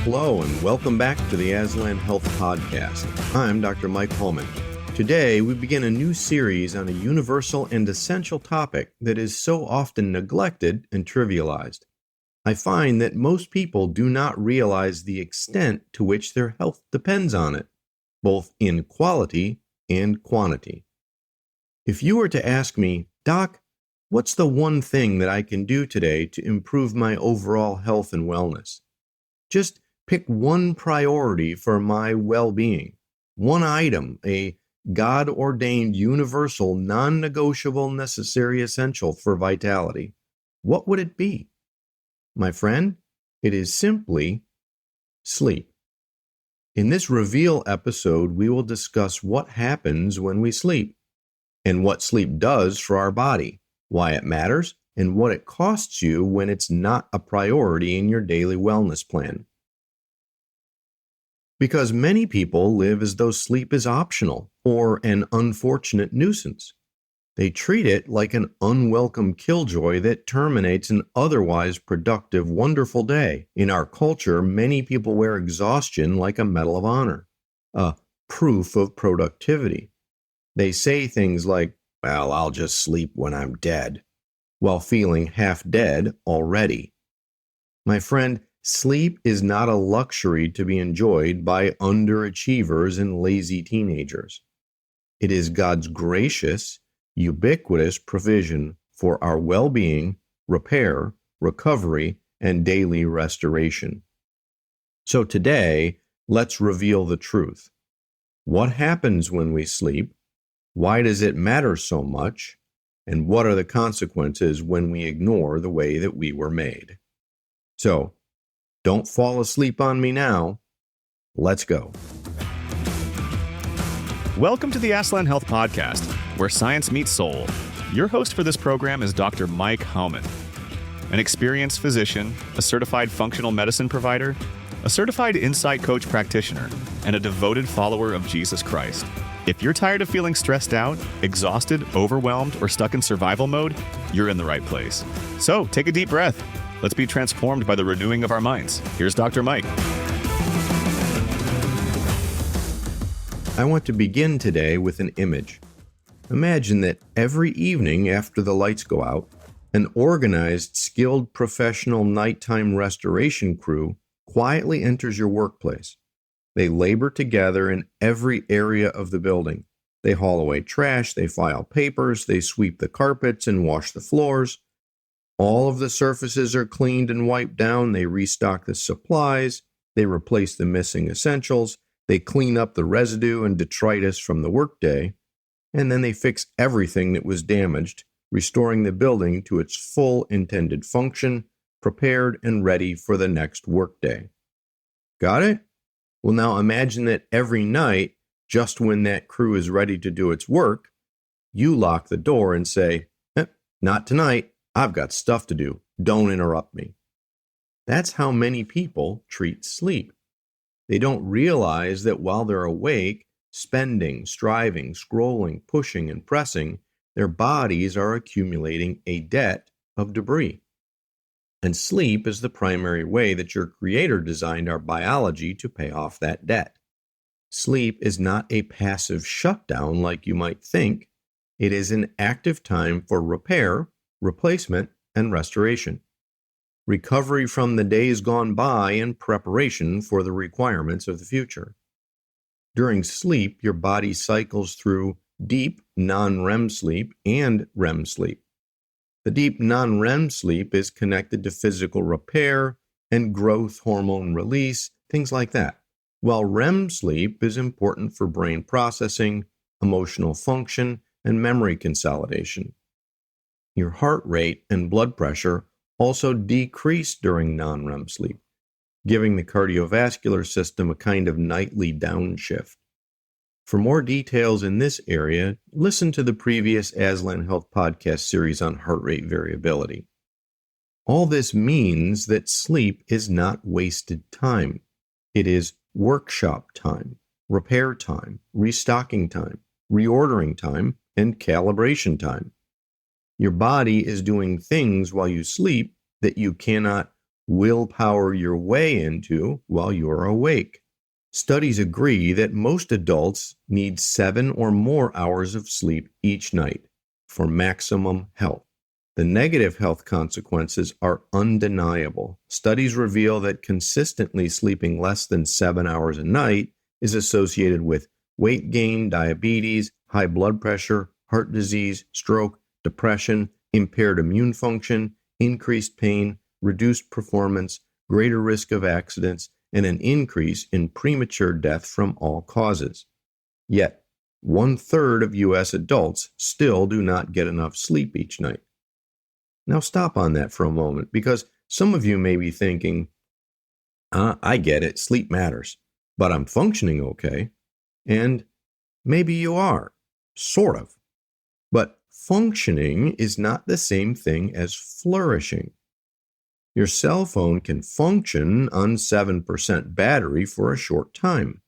Hello, and welcome back to the Aslan Health Podcast. I'm Dr. Mike Hauman. Today, we begin a new series on a universal and essential topic that is so often neglected and trivialized. I find that most people do not realize the extent to which their health depends on it, both in quality and quantity. If you were to ask me, Doc, what's the one thing that I can do today to improve my overall health and wellness? Just pick one priority for my well-being, one item, a God-ordained, universal, non-negotiable, necessary essential for vitality. What would it be? My friend, it is simply sleep. In this Reveal episode, we will discuss what happens when we sleep, and what sleep does for our body, why it matters, and what it costs you when it's not a priority in your daily wellness plan. Because many people live as though sleep is optional or an unfortunate nuisance. They treat it like an unwelcome killjoy that terminates an otherwise productive, wonderful day. In our culture, many people wear exhaustion like a Medal of Honor, a proof of productivity. They say things like, well, I'll just sleep when I'm dead, while feeling half dead already. My friend, sleep is not a luxury to be enjoyed by underachievers and lazy teenagers. It is God's gracious, ubiquitous provision for our well-being, repair, recovery, and daily restoration. So today, let's reveal the truth. What happens when we sleep? Why does it matter so much? And what are the consequences when we ignore the way that we were made? So, don't fall asleep on me now. Let's go. Welcome to the Aslan Health Podcast, where science meets soul. Your host for this program is Dr. Mike Hauman, an experienced physician, a certified functional medicine provider, a certified insight coach practitioner, and a devoted follower of Jesus Christ. If you're tired of feeling stressed out, exhausted, overwhelmed, or stuck in survival mode, you're in the right place. So take a deep breath. Let's be transformed by the renewing of our minds. Here's Dr. Mike. I want to begin today with an image. Imagine that every evening after the lights go out, an organized, skilled, professional nighttime restoration crew quietly enters your workplace. They labor together in every area of the building. They haul away trash, they file papers, they sweep the carpets and wash the floors. All of the surfaces are cleaned and wiped down. They restock the supplies. They replace the missing essentials. They clean up the residue and detritus from the workday. And then they fix everything that was damaged, restoring the building to its full intended function, prepared and ready for the next workday. Got it? Well, now imagine that every night, just when that crew is ready to do its work, you lock the door and say, not tonight. I've got stuff to do. Don't interrupt me. That's how many people treat sleep. They don't realize that while they're awake, spending, striving, scrolling, pushing, and pressing, their bodies are accumulating a debt of debris. And sleep is the primary way that your Creator designed our biology to pay off that debt. Sleep is not a passive shutdown like you might think. It is an active time for repair, replacement, and restoration. Recovery from the days gone by and preparation for the requirements of the future. During sleep, your body cycles through deep non-REM sleep and REM sleep. The deep non-REM sleep is connected to physical repair and growth hormone release, things like that, while REM sleep is important for brain processing, emotional function, and memory consolidation. Your heart rate and blood pressure also decrease during non-REM sleep, giving the cardiovascular system a kind of nightly downshift. For more details in this area, listen to the previous Aslan Health Podcast series on heart rate variability. All this means that sleep is not wasted time. It is workshop time, repair time, restocking time, reordering time, and calibration time. Your body is doing things while you sleep that you cannot willpower your way into while you're awake. Studies agree that most adults need 7 or more hours of sleep each night for maximum health. The negative health consequences are undeniable. Studies reveal that consistently sleeping less than 7 hours a night is associated with weight gain, diabetes, high blood pressure, heart disease, stroke, depression, impaired immune function, increased pain, reduced performance, greater risk of accidents, and an increase in premature death from all causes. Yet, 1/3 of U.S. adults still do not get enough sleep each night. Now stop on that for a moment, because some of you may be thinking, I get it, sleep matters, but I'm functioning okay. And maybe you are, sort of. But functioning is not the same thing as flourishing. Your cell phone can function on 7% battery for a short time,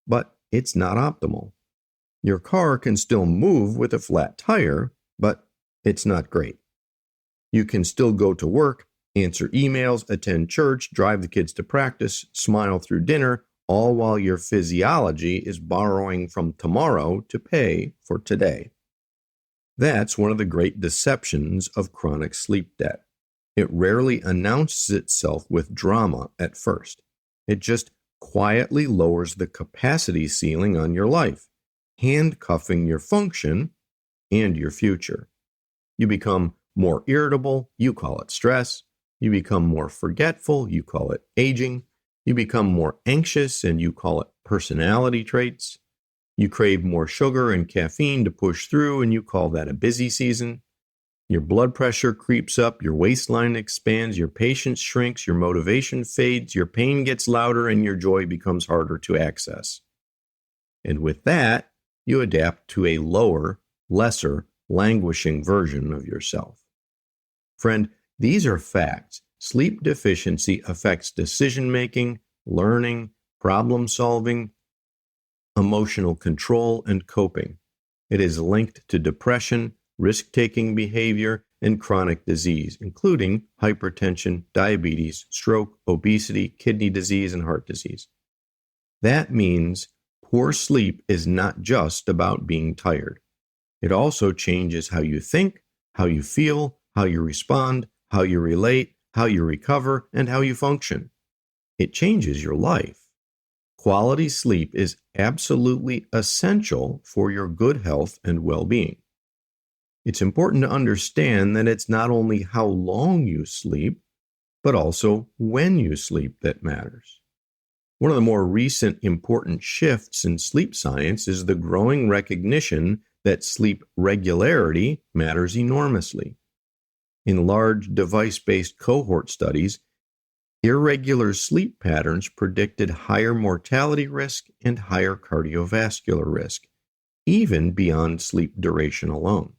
but it's not optimal. Your car can still move with a flat tire, but it's not great. You can still go to work, answer emails, attend church, drive the kids to practice, smile through dinner, all while your physiology is borrowing from tomorrow to pay for today. That's one of the great deceptions of chronic sleep debt. It rarely announces itself with drama at first. It just quietly lowers the capacity ceiling on your life, handcuffing your function and your future. You become more irritable, you call it stress. You become more forgetful, you call it aging. You become more anxious, and you call it personality traits. You crave more sugar and caffeine to push through, and you call that a busy season. Your blood pressure creeps up, your waistline expands, your patience shrinks, your motivation fades, your pain gets louder, and your joy becomes harder to access. And with that, you adapt to a lower, lesser, languishing version of yourself. Friend, these are facts. Sleep deficiency affects decision-making, learning, problem-solving, emotional control, and coping. It is linked to depression, risk-taking behavior, and chronic disease, including hypertension, diabetes, stroke, obesity, kidney disease, and heart disease. That means poor sleep is not just about being tired. It also changes how you think, how you feel, how you respond, how you relate, how you recover, and how you function. It changes your life. Quality sleep is absolutely essential for your good health and well-being. It's important to understand that it's not only how long you sleep, but also when you sleep that matters. One of the more recent important shifts in sleep science is the growing recognition that sleep regularity matters enormously. In large device-based cohort studies, irregular sleep patterns predicted higher mortality risk and higher cardiovascular risk, even beyond sleep duration alone.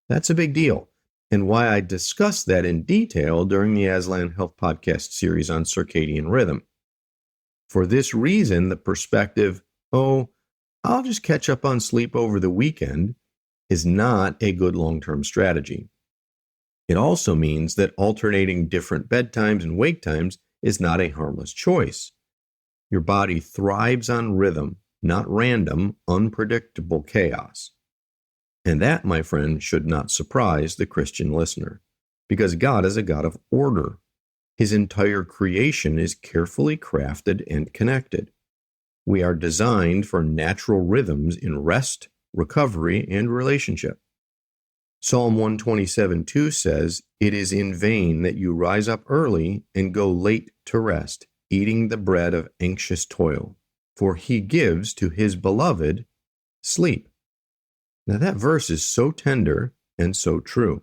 That's a big deal, and why I discussed that in detail during the Aslan Health Podcast series on circadian rhythm. For this reason, the perspective, I'll just catch up on sleep over the weekend, is not a good long-term strategy. It also means that alternating different bedtimes and wake times is not a harmless choice. Your body thrives on rhythm, not random, unpredictable chaos. And that, my friend, should not surprise the Christian listener, because God is a God of order. His entire creation is carefully crafted and connected. We are designed for natural rhythms in rest, recovery, and relationship. Psalm 127:2 says, "It is in vain that you rise up early and go late to rest, eating the bread of anxious toil, for he gives to his beloved sleep." Now that verse is so tender and so true.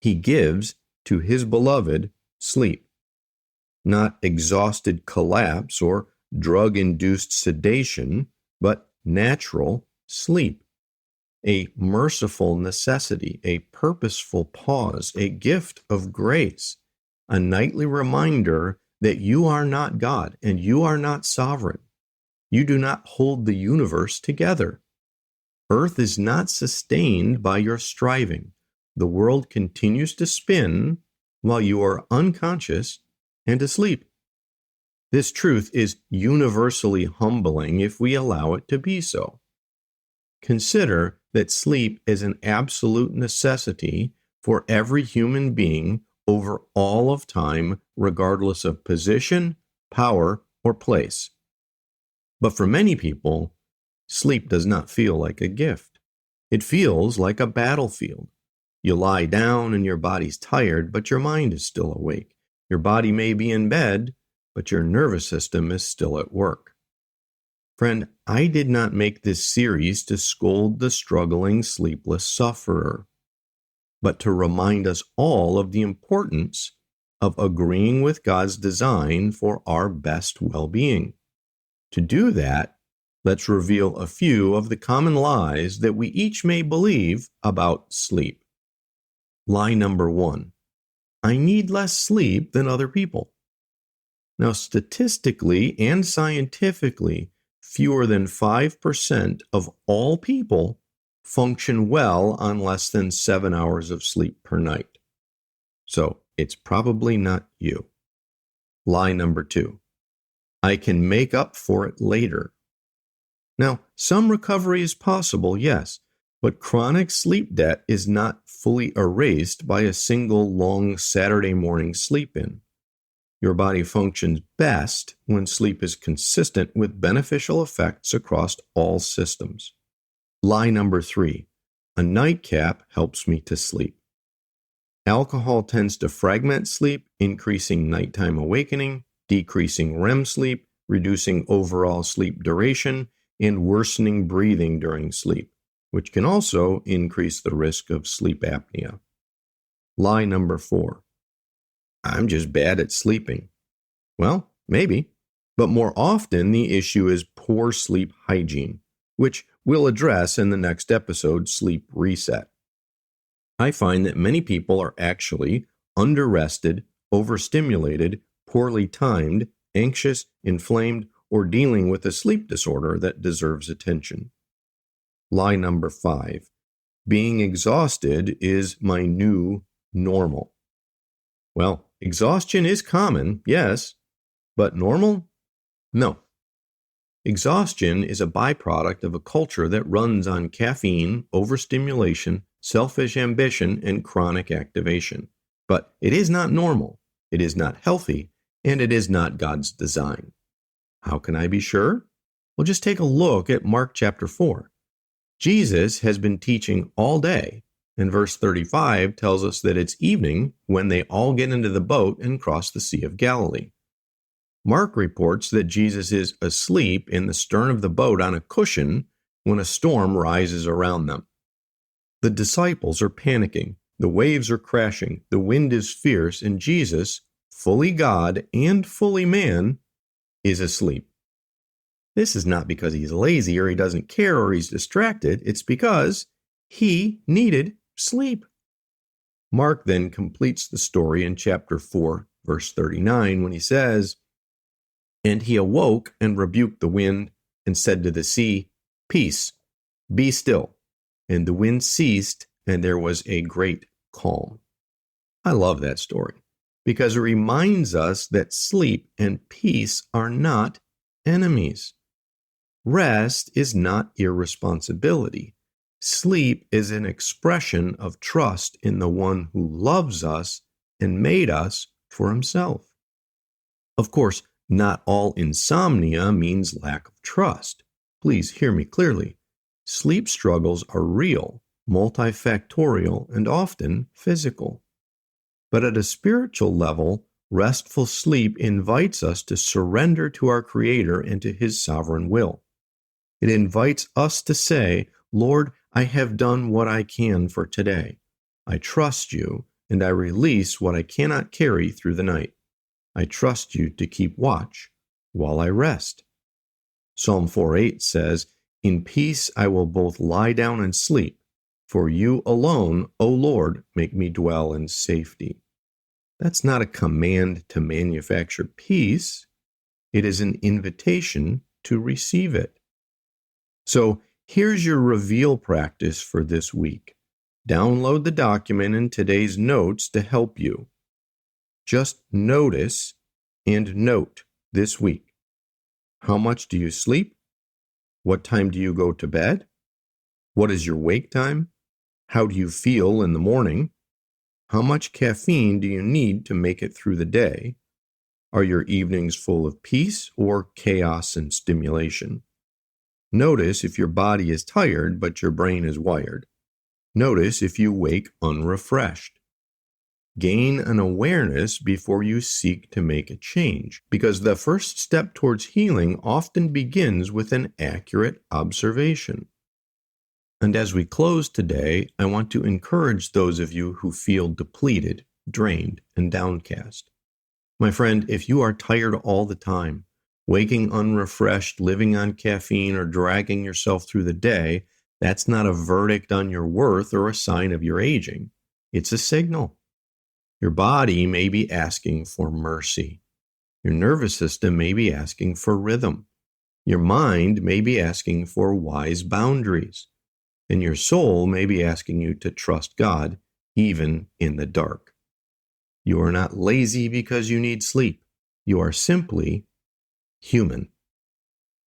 He gives to his beloved sleep, not exhausted collapse or drug-induced sedation, but natural sleep. A merciful necessity, a purposeful pause, a gift of grace, a nightly reminder that you are not God and you are not sovereign. You do not hold the universe together. Earth is not sustained by your striving. The world continues to spin while you are unconscious and to sleep. This truth is universally humbling if we allow it to be so. Consider that sleep is an absolute necessity for every human being over all of time, regardless of position, power, or place. But for many people, sleep does not feel like a gift. It feels like a battlefield. You lie down and your body's tired, but your mind is still awake. Your body may be in bed, but your nervous system is still at work. Friend, I did not make this series to scold the struggling, sleepless sufferer, but to remind us all of the importance of agreeing with God's design for our best well-being. To do that, let's reveal a few of the common lies that we each may believe about sleep. Lie number 1, I need less sleep than other people. Now, statistically and scientifically, fewer than 5% of all people function well on less than 7 hours of sleep per night. So it's probably not you. Lie number 2, I can make up for it later. Now, some recovery is possible, yes, but chronic sleep debt is not fully erased by a single long Saturday morning sleep-in. Your body functions best when sleep is consistent with beneficial effects across all systems. Lie number 3, a nightcap helps me to sleep. Alcohol tends to fragment sleep, increasing nighttime awakening, decreasing REM sleep, reducing overall sleep duration, and worsening breathing during sleep, which can also increase the risk of sleep apnea. Lie number 4, I'm just bad at sleeping. Well, maybe, but more often the issue is poor sleep hygiene, which we'll address in the next episode, Sleep Reset. I find that many people are actually under-rested, overstimulated, poorly timed, anxious, inflamed, or dealing with a sleep disorder that deserves attention. Lie number 5, being exhausted is my new normal. Well, exhaustion is common, yes, but normal? No. Exhaustion is a byproduct of a culture that runs on caffeine, overstimulation, selfish ambition, and chronic activation. But it is not normal, it is not healthy, and it is not God's design. How can I be sure? Well, just take a look at Mark chapter 4. Jesus has been teaching all day, and verse 35 tells us that it's evening when they all get into the boat and cross the Sea of Galilee. Mark reports that Jesus is asleep in the stern of the boat on a cushion when a storm rises around them. The disciples are panicking, the waves are crashing, the wind is fierce, and Jesus, fully God and fully man, is asleep. This is not because he's lazy or he doesn't care or he's distracted. It's because he needed sleep. Mark then completes the story in chapter 4, verse 39, when he says, And he awoke and rebuked the wind and said to the sea, Peace, be still. And the wind ceased, and there was a great calm. I love that story because it reminds us that sleep and peace are not enemies. Rest is not irresponsibility. Sleep is an expression of trust in the one who loves us and made us for himself. Of course, not all insomnia means lack of trust. Please hear me clearly. Sleep struggles are real, multifactorial, and often physical. But at a spiritual level, restful sleep invites us to surrender to our Creator and to His sovereign will. It invites us to say, Lord, I have done what I can for today. I trust you, and I release what I cannot carry through the night. I trust you to keep watch while I rest. Psalm 4:8 says, In peace I will both lie down and sleep, for you alone, O Lord, make me dwell in safety. That's not a command to manufacture peace. It is an invitation to receive it. So here's your reveal practice for this week. Download the document in today's notes to help you. Just notice And note this week, how much do you sleep? What time do you go to bed? What is your wake time? How do you feel in the morning? How much caffeine do you need to make it through the day? Are your evenings full of peace or chaos and stimulation? Notice if your body is tired but your brain is wired. Notice if you wake unrefreshed. Gain an awareness before you seek to make a change, because the first step towards healing often begins with an accurate observation. And as we close today, I want to encourage those of you who feel depleted, drained, and downcast. My friend, if you are tired all the time, waking unrefreshed, living on caffeine, or dragging yourself through the day, that's not a verdict on your worth or a sign of your aging. It's a signal. Your body may be asking for mercy. Your nervous system may be asking for rhythm. Your mind may be asking for wise boundaries. And your soul may be asking you to trust God, even in the dark. You are not lazy because you need sleep. You are simply human.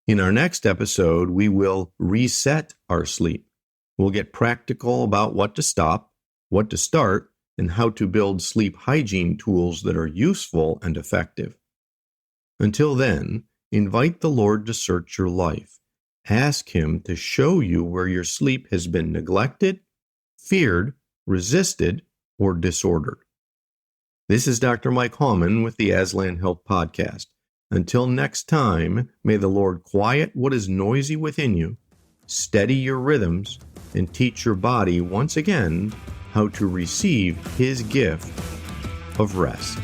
In our next episode, we will reset our sleep. We'll get practical about what to stop, what to start, and how to build sleep hygiene tools that are useful and effective. Until then, invite the Lord to search your life. Ask Him to show you where your sleep has been neglected, feared, resisted, or disordered. This is Dr. Mike Hauman with the Aslan Health Podcast. Until next time, may the Lord quiet what is noisy within you, steady your rhythms, and teach your body once again how to receive His gift of rest.